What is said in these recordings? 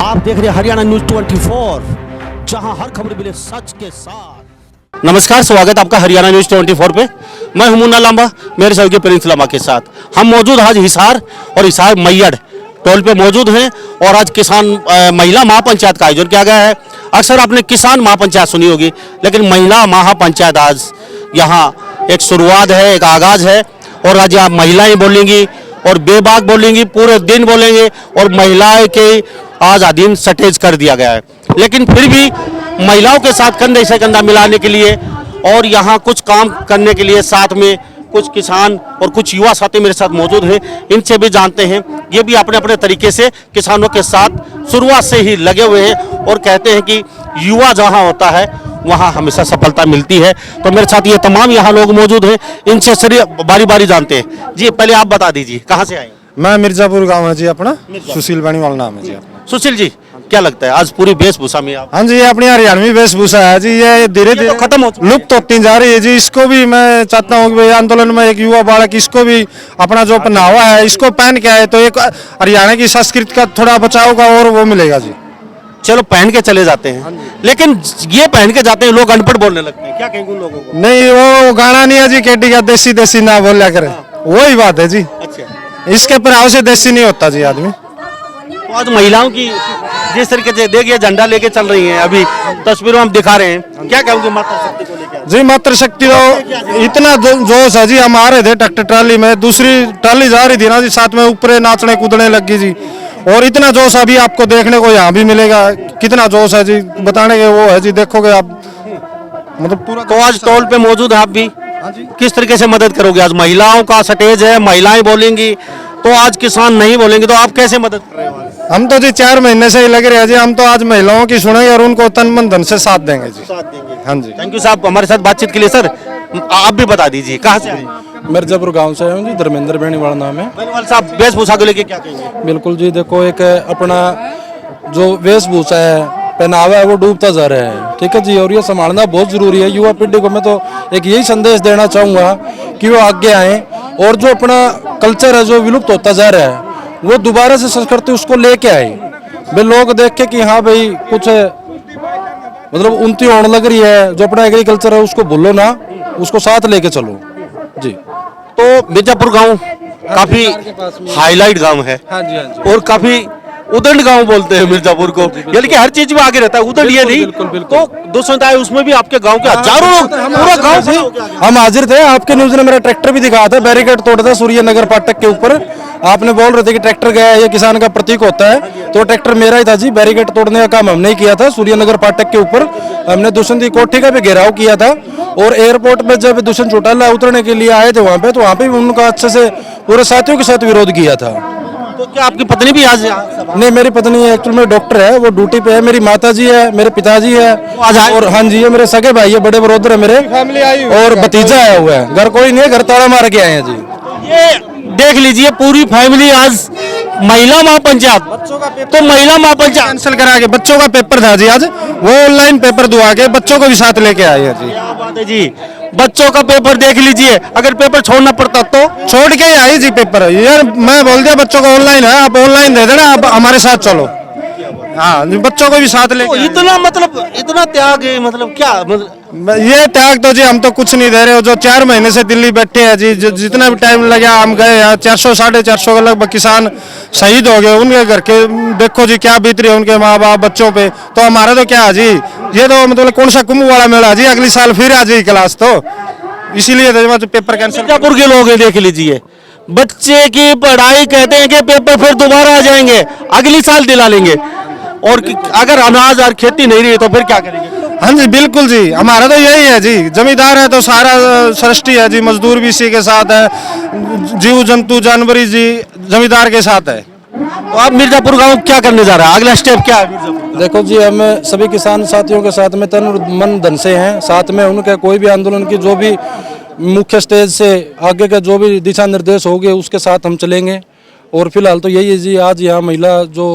आप देख रहे हैं हरियाणा न्यूज 24, जहां हर खबर मिले सच के साथ। नमस्कार, स्वागत आपका हरियाणा न्यूज 24 पे। मैं हूं मुन्ना लांबा, मेरे सहयोगी प्रिंस लांबा के साथ हम मौजूद आज हिसार और हिसार मैयड़ टोल पे मौजूद हैं। और आज किसान महिला महापंचायत का आयोजन किया गया है। अक्सर आपने किसान महापंचायत सुनी होगी, लेकिन महिला महापंचायत आज यहाँ एक शुरुआत है, एक आगाज है। और आज यहाँ महिलाएं बोलेंगी और बेबाक बोलेंगी, पूरे दिन बोलेंगे। और महिलाएं के आज आधीन सटेज कर दिया गया है, लेकिन फिर भी महिलाओं के साथ कंधे से कंधा मिलाने के लिए और यहाँ कुछ काम करने के लिए साथ में कुछ किसान और कुछ युवा साथी मेरे साथ मौजूद हैं। इनसे भी जानते हैं, ये भी अपने अपने तरीके से किसानों के साथ शुरुआत से ही लगे हुए हैं और कहते हैं कि युवा जहाँ होता है वहाँ हमेशा सफलता मिलती है। तो मेरे साथ ये तमाम यहाँ लोग मौजूद हैं, इनसे सारी बारी बारी जानते हैं। जी पहले आप बता दीजिए, कहाँ से आए? मैं मिर्जापुर गांव है जी, अपना सुशील बाणीवाल नाम है जी अपना। सुशील जी, क्या लगता है आज पूरी वेशभूषा में आप? हाँ जी, ये अपनी हरियाणवी वेशभूषा है जी, ये धीरे धीरे खत्म लुप्त होती जा रही है जी। इसको भी मैं चाहता हूँ कि भाई आंदोलन में एक युवा बालक इसको भी अपना जो पहनावा है इसको पहन के आए, तो एक हरियाणा की संस्कृति का थोड़ा बचाव का और वो मिलेगा जी। चलो पहन के चले जाते हैं, लेकिन ये पहन के जाते हैं लोग अनपढ़ बोलने लगते हैं, क्या कहेंगे उन लोगों को? नहीं, वो गाना नहीं है जी, केटी का देसी देसी ना बोलिया करे, वही बात है जी। अच्छा, इसके प्रभाव से देसी नहीं होता जी आदमी। तो आज महिलाओं की जिस तरीके से देखिए झंडा लेके चल रही हैं, अभी तस्वीरों हम दिखा रहे हैं, क्या कहोगे मातृ शक्ति को लेकर? जी मातृशक्ति तो इतना जोश है जी। हम आ रहे थे ट्रैक्टर ट्राली में, दूसरी ट्राली जा रही थी ना जी, साथ में ऊपर नाचने कूदने लगी जी। और इतना जोश अभी आपको देखने को यहाँ भी मिलेगा, कितना जोश है जी, बताने के वो है जी, देखोगे आप मतलब पूरा। तो आज टोल पे मौजूद है आप भी, किस तरीके से मदद करोगे? आज महिलाओं का स्टेज है, महिलाएं बोलेंगी, तो आज किसान नहीं बोलेंगे, तो आप कैसे मदद कर रहे हो? हम तो जी 4 महीने से ही लगे रहे जी, हम तो आज महिलाओं की सुनेंगे और उनको तन मन धन से साथ देंगे जी। साथ देंगे। हाँ जी, थैंक यू साहब हमारे साथ बातचीत के लिए। सर आप भी बता दीजिए, कहाँ से आए? मिर्जापुर गांव से हूँ जी, धर्मेंद्र बेनीवाल नाम है। बेनीवाल साहब, वेशभूषा को लेके क्या कहेंगे? बिल्कुल जी, देखो एक अपना जो वेशभूषा है, पहनावा है, वो डूबता जा रहा है, ठीक है जी। और ये संभालना बहुत जरूरी है। युवा पीढ़ी को मैं तो एक यही संदेश देना चाहूँगा कि वो आगे आए और जो अपना कल्चर है जो विलुप्त होता जा रहा है, वो दोबारा से संस्कृति उसको लेके आए। भाई लोग देख के कि हाँ भाई कुछ मतलब उन्नति होने लग रही है, जो अपना एग्रीकल्चर है उसको भूलो ना, उसको साथ लेके चलो जी। तो मिर्जापुर गांव काफी हाईलाइट गांव है। हाँ जी, हाँ जी। और काफी उदंड गांव बोलते हैं मिर्जापुर को, यानी कि हर चीज में आगे रहता है। उदंड ये नहीं, तो दोस्तों उसमें भी आपके गांव के हजारों लोग, पूरा गांव। हम हाजिर थे, आपके न्यूज ने मेरा ट्रैक्टर भी दिखाया था, बैरिकेड तोड़ा था सूर्य नगर फाटक के ऊपर। आपने बोल रहे थे कि ट्रैक्टर गया है, ये किसान का प्रतीक होता है, तो ट्रैक्टर मेरा ही था जी। बैरिकेड तोड़ने का काम हमने ही किया था सूर्य नगर फाटक के ऊपर। हमने दुष्यंत कोठी का भी घेराव किया था। और एयरपोर्ट पे जब दुष्यंत चौटाला उतरने के लिए आए थे वहाँ पे, तो वहाँ पे भी उनका अच्छे से पूरे साथियों के साथ विरोध किया था। तो क्या आपकी पत्नी भी आज? नहीं, मेरी पत्नी एक्चुअल में डॉक्टर है, वो ड्यूटी पे है। मेरी माता जी है, मेरे पिताजी है, और हाँ जी ये मेरे सगे भाई है, बड़े बरोदर है मेरे, और भतीजा आया हुआ है। घर कोई नहीं है, घर ताला मार के आए हैं जी। ये देख लीजिए पूरी फैमिली आज महिला महापंचायत, तो महिला महापंचायत कैंसिल करा के बच्चों का पेपर था जी आज, वो ऑनलाइन पेपर दुआ के बच्चों को भी साथ लेके आए हैं जी। क्या बात है जी, बच्चों का पेपर देख लीजिए। अगर पेपर छोड़ना पड़ता तो छोड़ के ही आई जी पेपर। यार मैं बोल दिया बच्चों को ऑनलाइन है, आप ऑनलाइन दे देना, आप हमारे साथ चलो। हाँ, बच्चों को भी साथ तो लेके इतना मतलब इतना त्याग है, मतलब क्या मतलब? ये त्याग तो जी हम तो कुछ नहीं दे रहे हो। जो 4 महीने से दिल्ली बैठे हैं जी, जितना भी टाइम लगा हम गए यहाँ, 400 450 के लगभग किसान शहीद हो गए। उनके घर के देखो जी क्या बीत रही है उनके माँ बाप बच्चों पे। तो हमारा तो क्या है जी, ये तो मतलब कौन सा कुंभ वाला मेला जी, अगली साल फिर आ जाएगी क्लास, तो इसीलिए तो पेपर कैंसिल। मिर्जापुर के लोग हैं, देख लीजिए बच्चे की पढ़ाई कहते हैं कि पेपर फिर दोबारा आ जाएंगे, अगली साल दिला लेंगे। और अगर अनाज और खेती नहीं रही तो फिर क्या करेंगे? हाँ जी बिल्कुल जी, हमारा तो यही है जी। जमींदार है तो सारा सृष्टि है जी, मजदूर भी इसी के साथ है, जीव जंतु जानवरी जी जमींदार के साथ है। तो आप मिर्जापुर गांव क्या करने जा रहा है, अगला स्टेप क्या है मिर्जापुर? देखो जी, हम सभी किसान साथियों के साथ में तन मन धन से हैं, साथ में उनके कोई भी आंदोलन की जो भी मुख्य स्टेज से आगे का जो भी दिशा निर्देश होंगे उसके साथ हम चलेंगे। और फिलहाल तो यही है जी, आज यहाँ महिला जो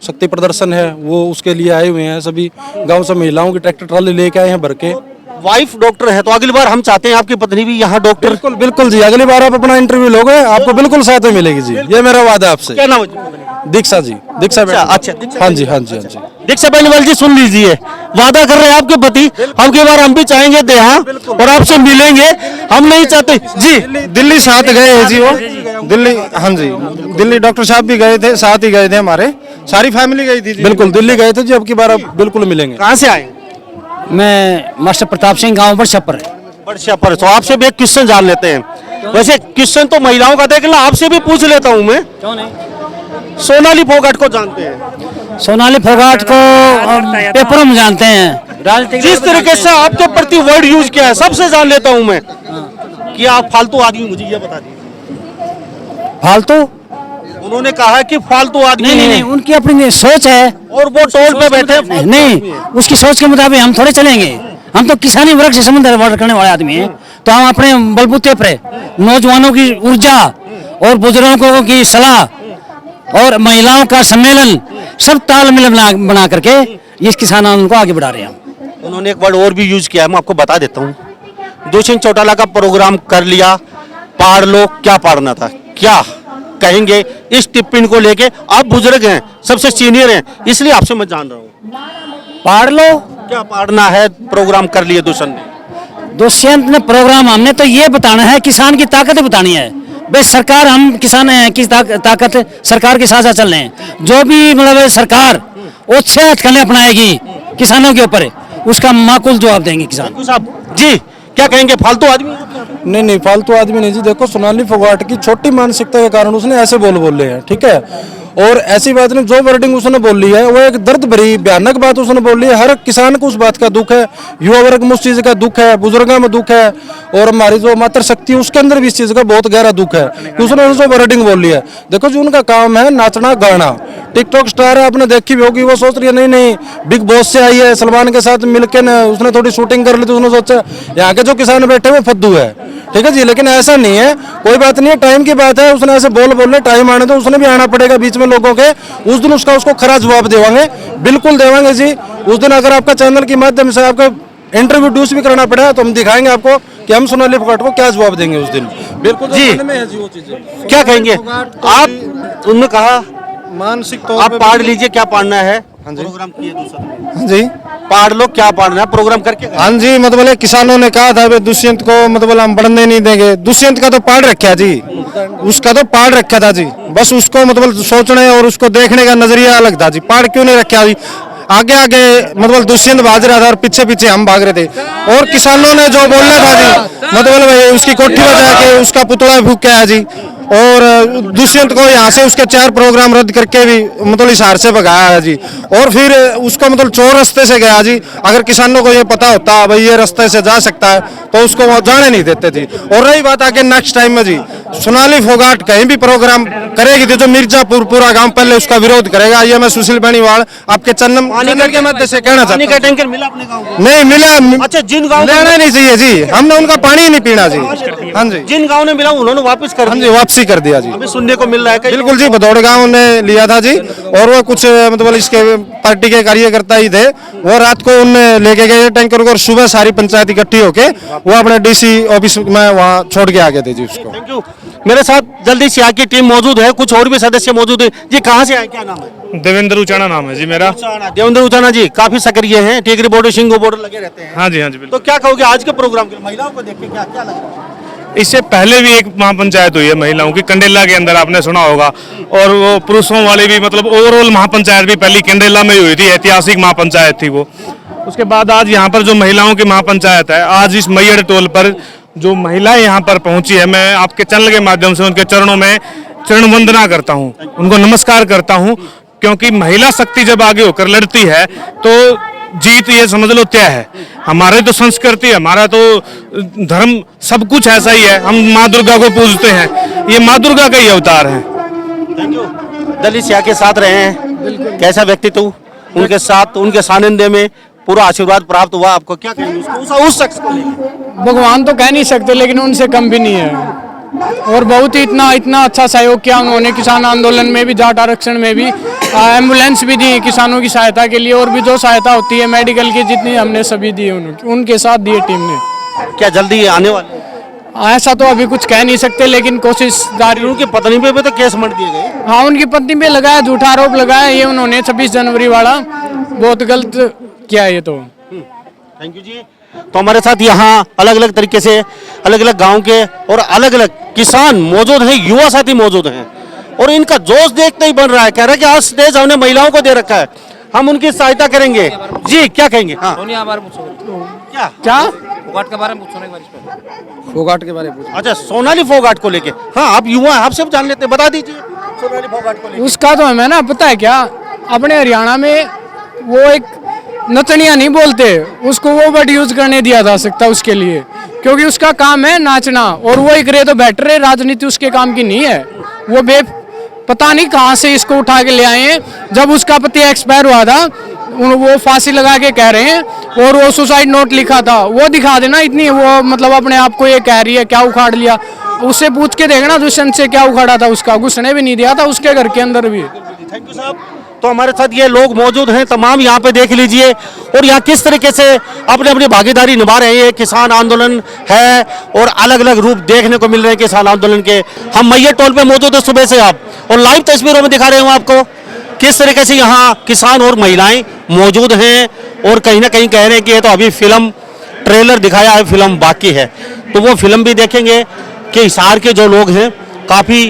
शक्ति प्रदर्शन है वो उसके लिए आए हुए हैं। सभी गांव से महिलाओं की ट्रैक्टर ट्राली लेके आए हैं भर के, वाइफ डॉक्टर है, तो अगली बार हम चाहते हैं आपकी पत्नी भी यहाँ डॉक्टर। बिल्कुल बिल्कुल जी, अगली बार आप अपना इंटरव्यू लोगे आपको बिल्कुल साथ में मिलेगी जी, ये मेरा वादा आपसे। क्या नाम है? दीक्षा जी, दीक्षा अच्छा, बेनीवाल। अच्छा, दीक्षा हाँ जी, हाँ जी, हाँ जी। दीक्षा बेनीवाल जी, सुन लीजिए, वादा कर रहे हैं आपके पति, अब की बार हम भी चाहेंगे देहा और आपसे मिलेंगे। हम नहीं चाहते जी। दिल्ली साथ गए हैं जी, वो दिल्ली, हाँ जी, दिल्ली डॉक्टर साहब भी गए थे, साथ ही गए थे, हमारे सारी फैमिली गई थी जी। बिल्कुल दिल्ली गए थे जी, अब की बार आप बिल्कुल मिलेंगे। कहाँ से आए? मैं मास्टर प्रताप सिंह, गांव बड़छपर। बड़शा पर। तो आपसे भी एक क्वेश्चन जान लेते हैं। वैसे क्वेश्चन तो महिलाओं का देख ला, आपसे भी पूछ लेता हूँ मैं। क्यों नहीं? सोनाली फोगाट को जानते हैं? सोनाली फोगाट को पेपरों में जानते हैं। जिस तरीके से आपके प्रति वर्ड यूज किया है, सबसे जान लेता हूँ मैं कि आप फालतू आदमी, मुझे ये बता दीजिए। फालतू? उन्होंने कहा कि फालतू आदमी नहीं नहीं नहीं, उनकी अपनी सोच है और वो टोल पे बैठे हैं, फालतू नहीं, आदमी है। उसकी सोच के मुताबिक हम थोड़े चलेंगे। हम तो किसानी वर्ग से संबंध करने वाले आदमी हैं, तो हम अपने बलबूते पर नौजवानों की ऊर्जा और बुजुर्गों की सलाह और महिलाओं का सम्मेलन सब तालमेल बना करके इस किसान आंदोलन को आगे बढ़ा रहे हैं। उन्होंने एक वर्ड और भी यूज किया है, मैं आपको बता देता हूँ। दुष्यंत चौटाला का प्रोग्राम कर लिया, पाड़ लो, क्या पाड़ना था, क्या कहेंगे इस टिप्पणी को लेके? आप बुजुर्ग हैं, सबसे सीनियर हैं, इसलिए आपसे मैं जान रहा हूँ। पाड़ लो, क्या पाड़ना है? प्रोग्राम कर लिए दुष्यंत ने। दुष्यंत ने प्रोग्राम, हमने तो ये बताना है, किसान की ताकत बतानी है। भाई सरकार, हम किसान हैं की ताकत सरकार के साथ साथ चल रहे हैं। जो भी मतलब सरकार अच्छे हथकंडे अपनाएगी किसानों के ऊपर, उसका माकूल जवाब देंगे किसान। साहब जी, क्या कहेंगे? फालतू आदमी? नहीं, फालतू आदमी नहीं जी। देखो, सोनाली फोगाट की छोटी मानसिकता के कारण उसने ऐसे बोले हैं, ठीक है। और ऐसी बात नहीं, जो वर्डिंग उसने बोल ली है वो एक दर्द भरी भयानक बात उसने बोल ली है। हर किसान को उस बात का दुख है, युवा वर्ग में उस चीज का दुख है, बुजुर्गों में दुख है, और हमारी जो मातृ शक्ति है उसके अंदर भी इस चीज का बहुत गहरा दुख है कि उसने जो वर्डिंग बोल ली है। देखो जी, उनका काम है नाचना गाना, टिकटॉक स्टार है, आपने देखी भी होगी। वो सोच रही है नहीं बिग बॉस से आई है, सलमान के साथ मिलकर ना उसने थोड़ी शूटिंग कर ली, तो उसने सोचा यहाँ के जो किसान बैठे हुए फद्दू है, ठीक है जी। लेकिन ऐसा नहीं है, कोई बात नहीं है, टाइम की बात है। उसने ऐसे बोल टाइम आने तो उसने भी आना पड़ेगा बीच में लोगों के। उस दिन उसको खरा जवाब देवांगे, बिल्कुल देवांगे जी। उस दिन अगर आपका चैनल के माध्यम से आपका इंटरव्यू डूस भी करना पड़ेगा तो हम दिखाएंगे आपको कि हम सोनाली फोगाट को क्या जवाब देंगे उस दिन। बिल्कुल जी। मन में है जी वो चीजें। क्या कहेंगे आप? उन्होंने कहा मानसिक आप पाड़ लीजिए, क्या पाड़ना है? प्रोग्राम किए दूसरा हाँ जी, पाड़ लो, क्या पाड़ना है? प्रोग्राम करके हाँ जी, मतलब किसानों ने कहा था दुष्यंत को मतलब हम बढ़ने नहीं देंगे। दुष्यंत का तो पाड़ रखा जी, उसका तो पाड़ रखा था जी, बस उसको मतलब सोचने और उसको देखने का नजरिया अलग था जी। पाड़ क्यों नहीं रखा जी? आगे आगे मतलब दुष्यंत भाग रहा था और पीछे पीछे हम भाग रहे थे। और किसानों ने जो बोलना था जी, मतलब उसकी कोठी बजा के उसका पुतला फूका है जी। और दुष्यंत को यहाँ से उसके 4 प्रोग्राम रद्द करके भी मतलब हिसार से भगाया है जी। और फिर उसको मतलब चोर रास्ते से गया जी। अगर किसानों को ये पता होता भाई ये रास्ते से जा सकता है तो उसको वो जाने नहीं देते थे। और रही बात आगे नेक्स्ट टाइम में जी, सोनाली फोगाट कहीं भी प्रोग्राम करेगी तो जो मिर्जापुर पूरा गांव पहले उसका विरोध करेगा। ये मैं सुशील बेनीवाल आपके चैनल के माध्यम से कहना चाहता हूँ। टैंकर मिला अपने गाँव को? नहीं मिला। अच्छा, जिन गाँव लेना नहीं चाहिए जी, हमने उनका पानी ही नहीं पीना जी। हाँ जी, जिन गाँव ने मिला उन्होंने वापस कर हाँ जी, दिया। वापसी कर दिया जी। अभी सुनने को मिल रहा है कि बिल्कुल जी, भदौड़ गांव ने लिया था जी। और वो कुछ मतलब इसके पार्टी के कार्यकर्ता ही थे, वो रात को उनने लेके गए टैंकर को और सुबह सारी पंचायत इकट्ठी होके वो अपने डीसी ऑफिस में वहाँ छोड़ के आ गए थे जी उसको। Thank you. मेरे साथ जल्दी से की टीम मौजूद है, कुछ और भी सदस्य मौजूद है जी। कहाँ से आए, क्या नाम है? देवेंद्र उचाना नाम है जी मेरा। देवेंद्र उचाना जी काफी सक्रिय हैं, टेकरी बॉर्डर सिंगो बॉर्डर लगे रहते हैं। हाँ जी, हाँ जी, बिल्कुल। तो क्या कहोगे आज के प्रोग्राम के महिलाओं को देख के क्या क्या लग रहा है? इससे पहले भी एक महापंचायत हुई है महिलाओं की कंडेला के अंदर, आपने सुना होगा। और वो पुरुषों वाली भी मतलब ओवरऑल महापंचायत भी पहली कंडेला में हुई थी, ऐतिहासिक महापंचायत थी वो। उसके बाद आज यहाँ पर जो महिलाओं की महापंचायत है, आज इस मैयड़ टोल पर जो महिलाएं यहाँ पर पहुंची है, मैं आपके चैनल के माध्यम से उनके चरणों में चरण वंदना करता हूँ, उनको नमस्कार करता हूँ। क्योंकि महिला शक्ति जब आगे होकर लड़ती है तो जीत ये समझ लो तय है। हमारे तो संस्कृति, हमारा तो धर्म सब कुछ ऐसा ही है। हम माँ दुर्गा को पूजते हैं, ये माँ दुर्गा का ही अवतार है। Thank you. दलित सिया के साथ रहे हैं, कैसा व्यक्तित्व उनके साथ, उनके सानिध्य में पूरा आशीर्वाद प्राप्त हुआ आपको, क्या कहेंगे उस शख्स को लेकर? भगवान तो कह नहीं सकते लेकिन उनसे कम भी नहीं है। और बहुत ही इतना अच्छा सहयोग किया उन्होंने किसान आंदोलन में भी, जाट आरक्षण में भी। एम्बुलेंस भी दी किसानों की सहायता के लिए, और भी जो सहायता होती है मेडिकल की जितनी हमने सभी दी उनके साथ दिए टीम ने। क्या जल्दी आने वाले? ऐसा तो अभी कुछ कह नहीं सकते, लेकिन कोशिश जारी। उनकी पत्नी पे भी तो केस मर दिए गए। हाँ, उनकी पत्नी पे लगाया, झूठा आरोप लगाया ये उन्होंने 26 जनवरी वाला, बहुत गलत किया ये तो। थैंक यू जी। तो हमारे साथ यहाँ अलग अलग तरीके से अलग अलग गांव के और अलग अलग किसान मौजूद हैं, युवा साथी मौजूद हैं, और इनका जोश देखते ही बन रहा है। कह रहे हैं कि आज स्टेज हमने महिलाओं को दे रखा है, हम उनकी सहायता करेंगे। जी क्या कहेंगे? हाँ क्या क्या फोगाट के बारे में पूछो, एक बार इस पर। फोगाट के बारे में पूछो। अच्छा, सोनाली फोगाट को लेके। हाँ, आप युवा हैं, आपसे जान लेते हैं, बता दीजिए सोनाली फोगाट को लेके। उसका तो हमें ना पता है क्या, अपने हरियाणा में वो एक नचनिया नहीं बोलते उसको, वो वर्ड यूज करने दिया जा सकता उसके लिए, क्योंकि उसका काम है नाचना, और वो एक रे तो बेटर है, राजनीति उसके काम की नहीं है। वो पता नहीं कहाँ से इसको उठा के ले आए हैं। जब उसका पति एक्सपायर हुआ था वो फांसी लगा के कह रहे हैं, और वो सुसाइड नोट लिखा था, वो दिखा देना इतनी, वो मतलब अपने आप को ये कह रही है क्या उखाड़ लिया, उससे पूछ के देखना दुष्यंत से क्या उखाड़ा था उसका, घुसने भी नहीं दिया था उसके घर के अंदर भी। थैंक यू साहब। तो हमारे साथ ये लोग मौजूद हैं तमाम, यहाँ पे देख लीजिए, और यहाँ किस तरीके से अपनी अपनी भागीदारी निभा रहे हैं। किसान आंदोलन है और अलग अलग रूप देखने को मिल रहे हैं किसान आंदोलन के। हम मैयर टोल पे मौजूद है सुबह से आप, और लाइव तस्वीरों में दिखा रहे हूँ आपको किस तरीके से यहाँ किसान और महिलाएं मौजूद हैं, और कहीं ना कहीं कह रहे हैं कि ये तो अभी फिल्म ट्रेलर दिखाया है, फिल्म बाकी है। तो वो फिल्म भी देखेंगे कि हिसार के जो लोग हैं काफ़ी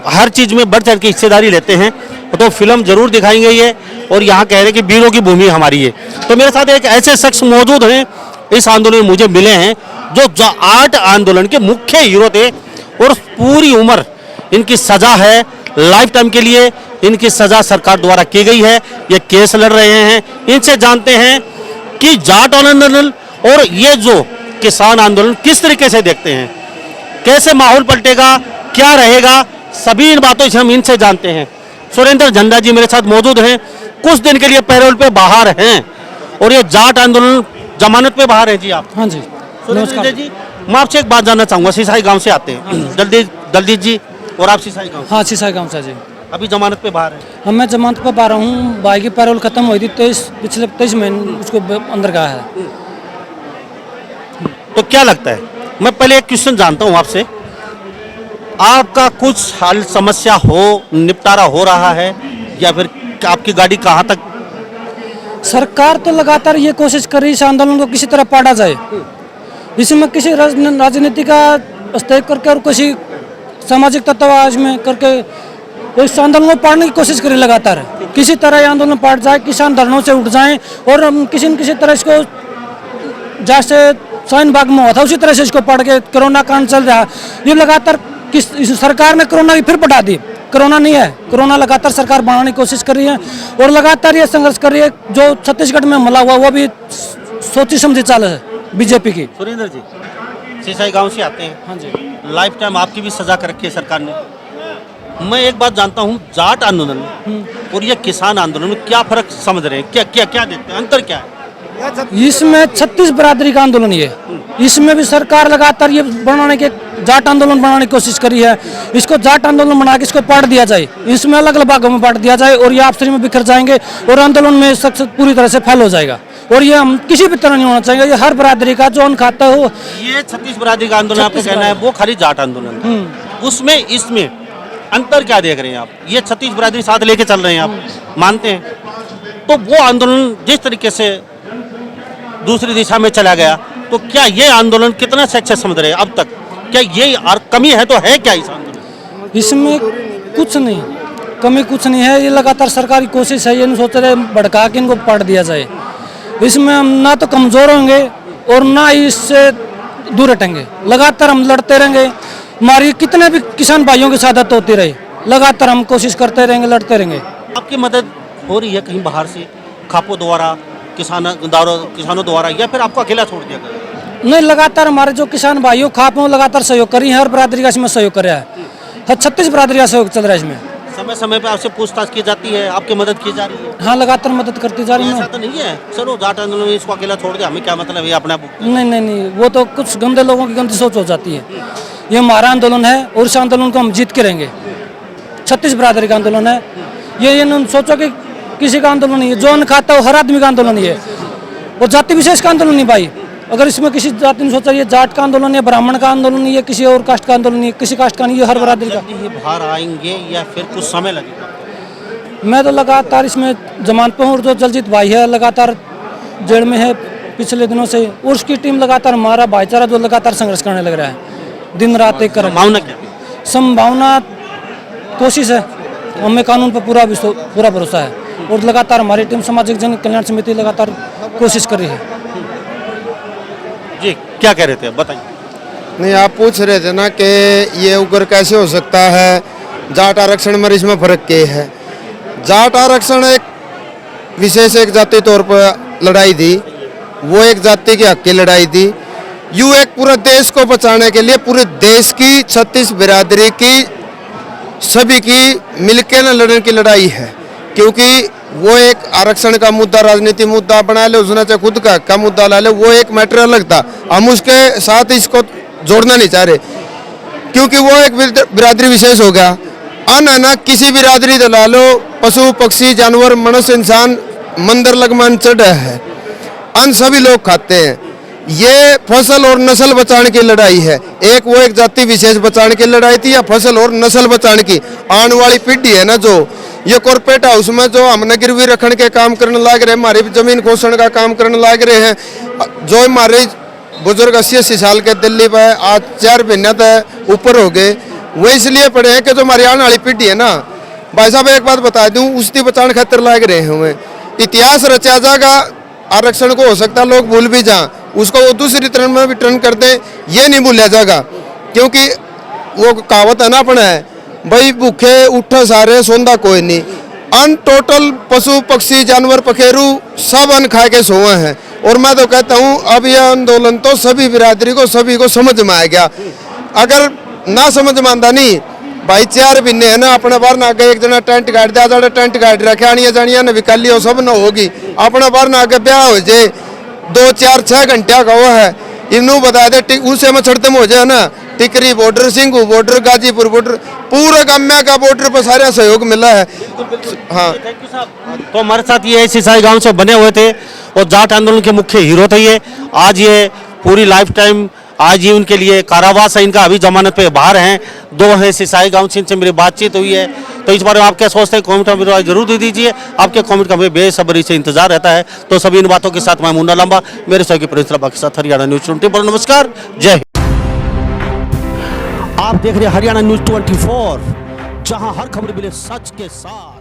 हर चीज़ में बढ़ चढ़ के हिस्सेदारी लेते हैं, तो फिल्म जरूर दिखाएंगे ये। और यहाँ कह रहे हैं कि वीरों की भूमि हमारी है। तो मेरे साथ एक ऐसे शख्स मौजूद हैं इस आंदोलन में मुझे मिले हैं, जो जाट आंदोलन के मुख्य हीरो थे, और पूरी उम्र इनकी सजा है, लाइफ टाइम के लिए इनकी सजा सरकार द्वारा की गई है, ये केस लड़ रहे हैं। इनसे जानते हैं कि जाट आंदोलन और ये जो किसान आंदोलन किस तरीके से देखते हैं, कैसे माहौल पलटेगा, क्या रहेगा, सभी इन बातों से हम इनसे जानते हैं। सुरेंद्र झंडा जी मेरे साथ मौजूद हैं, कुछ दिन के लिए पैरोल पे बाहर हैं, और ये जाट आंदोलन जमानत पे बाहर हैं। जी आप? हाँ जी, सुरेंद्र जी, मैं आपसे एक बात जानना चाहूंगा। सिसाई गांव से आते हैं दलदीप जी, और आप सिसाई गांव? हाँ सिसाई गाँव से जी। अभी जमानत पे बाहर है? हम मैं जमानत पर पा रहा हूँ, भाई की पैरोल खत्म हुई थी पिछले 23 महीने उसको अंदर गया है। तो क्या लगता है, मैं पहले एक क्वेश्चन जानता हूँ आपसे, आपका कुछ हाल समस्या हो, निपटारा हो रहा है, या फिर आपकी गाड़ी कहाँ तक? सरकार तो लगातार ये कोशिश कर रही है इस आंदोलन को किसी तरह पाड़ा जाए, इसमें किसी राजनीति का हस्तक्षेप करके और किसी सामाजिक तत्वाज में करके इस आंदोलन को पाड़ने की कोशिश करें लगातार। किसी तरह ये आंदोलन पाट जाए, किसान धरनों से उठ जाएं, और हम किसी न किसी तरह इसको जैसे शाहीन बाग में हुआ था उसी तरह से इसको पढ़ के, कोरोना कांड चल रहा है, ये लगातार सरकार ने कोरोना की फिर बढ़ा दी। कोरोना नहीं है, कोरोना लगातार सरकार बढ़ाने की कोशिश कर रही है, और लगातार ये संघर्ष कर रही है। जो छत्तीसगढ़ में हमला हुआ वो भी सोची समझी चाल है बीजेपी की। सुरेंद्र जी सिसाई गांव से आते हैं। हाँ जी। लाइफ टाइम आपकी भी सजा कर रखी है सरकार ने। मैं एक बात जानता हूँ, जाट आंदोलन और ये किसान आंदोलन में क्या फर्क समझ रहे हैं, क्या क्या क्या देखते हैं, अंतर क्या है? इसमें 36 बरादरी का आंदोलन ये, इसमें भी सरकार लगातार ये बनाने के जाट आंदोलन बनाने की कोशिश करी है। इसको जाट आंदोलन बना के इसको बांट दिया जाए, इसमें अलग अलग भागों में बांट दिया जाए, और ये आपसी में बिखर जाएंगे, और आंदोलन में सक्सेस पूरी तरह से फेल हो जाएगा। और ये हम किसी भी तरह नहीं होना चाहिए, ये हर बरादरी का जो अन्न खाता हो। ये 36 बरादरी का आंदोलन आपका कहना है, वो खाली जाट आंदोलन था। उसमें इसमें अंतर क्या देख रहे हैं आप? ये 36 बरादरी साथ लेके चल रहे हैं, आप मानते हैं? तो वो आंदोलन जिस तरीके से दूसरी दिशा में चला गया, तो क्या ये आंदोलन कितना सक्सेस समझ रहे हैं अब तक? क्या ये कमी है तो है क्या इस आंदोलन? इसमें कुछ नहीं, कमी कुछ नहीं है। ये लगातार सरकारी कोशिश है, ये नहीं सोच रहे भड़का के इनको पढ़ दिया जाए। इसमें हम ना तो कमज़ोर होंगे और ना इससे दूर हटेंगे, लगातार हम लड़ते रहेंगे। हमारी कितने भी किसान भाइयों की शहादत होती रही, लगातार हम कोशिश करते रहेंगे, लड़ते रहेंगे। आपकी मदद हो रही है कहीं बाहर से, खापों द्वारा, किसानों द्वारा, या फिर आपको अकेला छोड़ दिया गया? नहीं, लगातार हमारे जो किसान भाइयों खापों लगातार सहयोग करी है, हर बरादरी का इसमें सहयोग कर रहा है। 36 बरादरी का सहयोग चल रहा है इसमें। समय समय पे आपसे पूछताछ की जाती है, आपकी मदद की जा रही है? हाँ, लगातार मदद करती जा रही है। ऐसा तो नहीं है चलो जाट आंदोलन में इसको अकेला छोड़ दिया, हमें क्या मतलब है अपने आप? नहीं नहीं नहीं, वो तो कुछ गंदे लोगों की गंदी सोच हो जाती है। ये हमारा आंदोलन है और इस आंदोलन को हम जीत के रहेंगे। 36 बिरादरी का आंदोलन है ये इन्होंने सोचो कि किसी का आंदोलन नहीं है, जो अन्न खाता है वो हर आदमी का आंदोलन ही है, और जाति विशेष का आंदोलन नहीं भाई। अगर इसमें किसी जाति ने सोचा ये जाट का आंदोलन है, ब्राह्मण का आंदोलन नहीं है, किसी और कास्ट का आंदोलन नहीं है, किसी कास्ट का नहीं है, हर बिरादरी का। ये बाहर आएंगे या फिर कुछ समय लगेगा? मैं तो लगातार इसमें जमानत पर हूँ, और जो जलजीत भाई है लगातार जेल में है पिछले दिनों से, और उसकी टीम लगातार हमारा भाईचारा जो लगातार संघर्ष करने लग रहा है, दिन रात एक कर। संभावना क्या? संभावना कोशिश है, हमें कानून पर पूरा भरोसा है, और लगातार हमारी टीम सामाजिक जन कल्याण समिति लगातार कोशिश कर रही है। जी क्या कह रहे थे, बताइए। नहीं, आप पूछ रहे थे ना कि ये उग्र कैसे हो सकता है, जाट आरक्षण में इसमें फर्क क्या है। जाट आरक्षण एक विशेष एक जाति तौर पर लड़ाई थी, वो एक जाति के हक की लड़ाई थी। यूं एक पूरे देश को बचाने के लिए पूरे देश की 36 बिरादरी की सभी की मिलकर न लड़ने की लड़ाई है, क्योंकि वो एक आरक्षण का मुद्दा राजनीति मुद्दा बना ले, उसने चाहे खुद का मुद्दा ला ले, वो एक मैटर अलग था। हम उसके साथ इसको जोड़ना नहीं चाह रहे, क्योंकि वो एक बिरादरी विशेष हो गया। अन्न ना किसी बिरादरी तो ला लो, पशु पक्षी जानवर मनुष्य इंसान मंदिर लगमान चढ़ है, अन्न सभी लोग खाते हैं। ये फसल और नस्ल बचाने की लड़ाई है, एक वो एक जाति विशेष बचाने की लड़ाई थी, या फसल और नस्ल बचाने की। आने वाली पीढ़ी है ना, जो ये कॉर्पोरेट हाउस में जो हम गिरवी रखने के काम करने लग रहे हैं, हमारी जमीन खोसण का काम करने लग रहे हैं, जो हमारे बुजुर्ग 80-80 साल के दिल्ली पे आज 4 महीने तक ऊपर हो गए, वो इसलिए पड़े हैं कि जो हमारी आने वाली पीढ़ी है ना। भाई साहब एक बात बता दूं, उसकी बचाने खातिर लग रहे हैं हमें। इतिहास रचा जाएगा, आरक्षण को हो सकता है लोग भूल भी जाएं, उसको वो दूसरी तरह में भी टर्न कर दे, ये नहीं भूला जाएगा। क्योंकि वो कहावत है ना अपना है, भाई भूखे उठे सारे सोंदा कोई नहीं। अन्न टोटल पशु पक्षी जानवर पखेरू सब अन्न खा के सोए हैं। और मैं तो कहता हूँ अब यह आंदोलन तो सभी बिरादरी को सभी को समझ में आ गया। अगर ना समझ में आंदा नहीं भाई, 4 महीने है ना, अपने बाहर ना गए एक जना टेंट गाड़ दिया, जाड़ा टेंट गाड़ रखे आनिया जानिया ना विकाली हो सब ना होगी। अपने बाहर ना आगे ब्याह हो जाए 2-4-6 घंटे का वो है, इनू बता दे उसे में छड़तम हो जाए ना, Tikri border, Singhu border, Ghazipur border, पूरे गम्या का बॉर्डर पर सारा सहयोग मिला है। हाँ, तो हमारे साथ ये सिसाई गांव से बने हुए थे और जाट आंदोलन के मुख्य हीरो थे ये। आज ये पूरी लाइफ टाइम आज ही उनके लिए कारावास है इनका, अभी जमानत पे बाहर हैं। 2 हैं सिसाई गांव से, इनसे मेरी बातचीत हुई है। तो इस बारे में आप क्या सोचते हैं, कमेंट में जरूर दे दीजिए। आपके कमेंट का हमें बेसब्री से इंतजार रहता है। तो सभी इन बातों के साथ मैं मुन्ना लांबा, मेरे सहयोगी प्रिंस लांबा के साथ हरियाणा न्यूज़ 24। नमस्कार, जय हिंद। आप देख रहे हैं हरियाणा न्यूज़ 24, जहां हर खबर मिले सच के साथ।